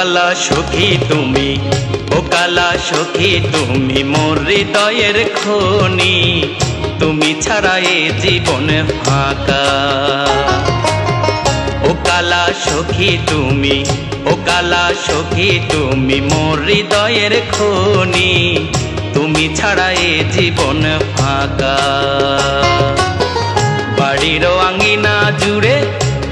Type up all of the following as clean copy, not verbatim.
কালা সখী তুমি, ও কালা সখী তুমি মোর হৃদয়ের খনি, তুমি ছাড়া এ জীবন ফাঁকা। ও কালা সখী তুমি, ও কালা সখী তুমি মোর হৃদয়ের খনি, তুমি ছাড়া এ জীবন ফাঁকা। বাড়ির আঙ্গিনা জুড়ে,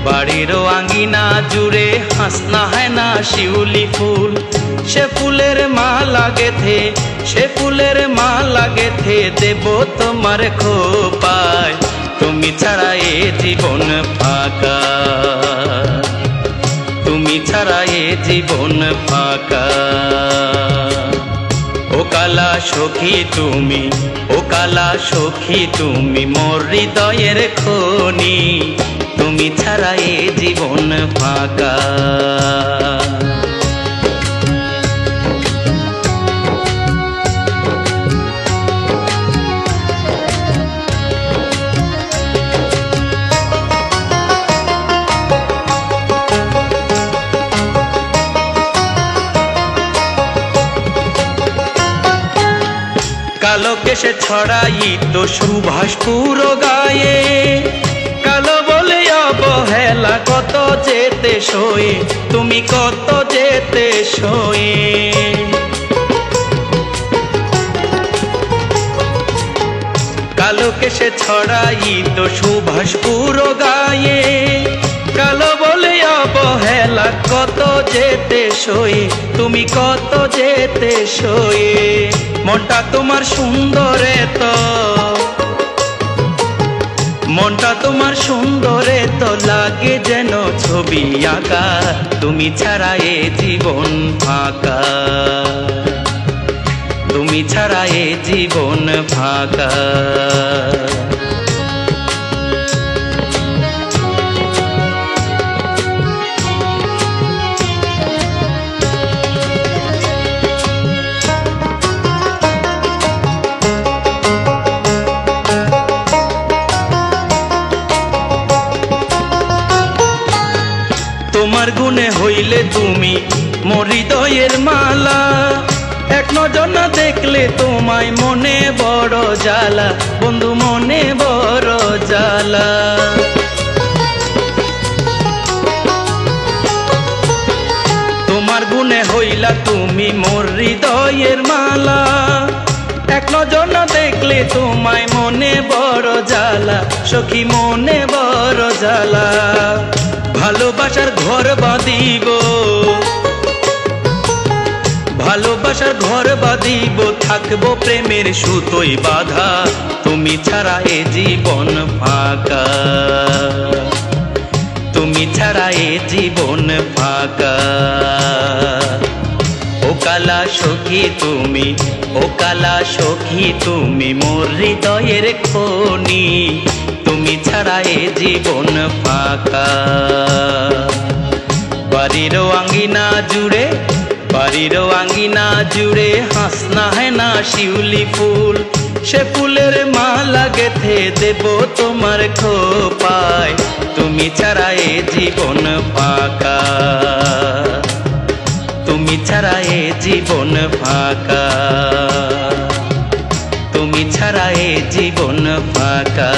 বাড়ির আঙ্গিনা জুড়ে হাসনা হয় না শিউলি ফুল, সে ফুলের মালা গেথে, সে ফুলের মালা গেথে দেব তোমার খোপায়, তুমি ছাড়া এ জীবন ফাঁকা, তুমি ছাড়া এ জীবন ফাঁকা। ও কালা সখী তুমি, ও কালা সখী তুমি মোর হৃদয়ের খনি, তুমি ছাড়া এ জীবন ফাঁকা। কালো কেশে ছড়াই তো সুভাষ পুরো গায়ে, কালো বলে অবহেলা কত যেতে শোয়ে, তুমি কত যেতে শোয়ে। কালো কেশে ছড়াই তো সুভাষ পুরো গায়ে, কালো বলে অবহেলা কত যেতে শোয়ে, তুমি কত যেতে শোয়ে। মনটা তোমার সুন্দরে তো, মনটা তোমার সুন্দরে তো লাগে যেন ছবি আঁকা, তুমি ছাড়া এ জীবন ফাঁকা, তুমি ছাড়া এ জীবন ফাঁকা। তোমার গুণে হইলে তুমি মোর হৃদয়ের মালা, এক নজর না দেখলে তোমায় মনে বড় জ্বালা, বন্ধু মনে বড় জ্বালা। তোমার গুণে হইলা তুমি মোর হৃদয়ের মালা, এক নজর না দেখলে তোমায় মনে বড় জ্বালা, সখী মনে বড় জ্বালা। ভালোবাসার ঘর বাঁধিব, ভালোবাসার ঘর বাঁধিব, থাকবো প্রেমের সুতোয় বাঁধা, তুমি ছাড়া এ জীবন ফাঁকা, তুমি ছাড়া এ জীবন ফাঁকা। ও কালা সখী তুমি, ও কালা সখী তুমি মোর হৃদয়ের খনি, তুমি ছাড়া এ জীবন ফাঁকা। বাড়ির আঙ্গিনা জুড়ে, বাড়ির আঙ্গিনা জুড়ে হাসনা হয় না শিউলি ফুল, সে ফুলের মালা গেথে দেব তোমার খোপায়, তুমি ছাড়া এ জীবন ফাঁকা, তুমি ছাড়া এ জীবন ফাঁকা, তুমি ছাড়া এ জীবন ফাঁকা।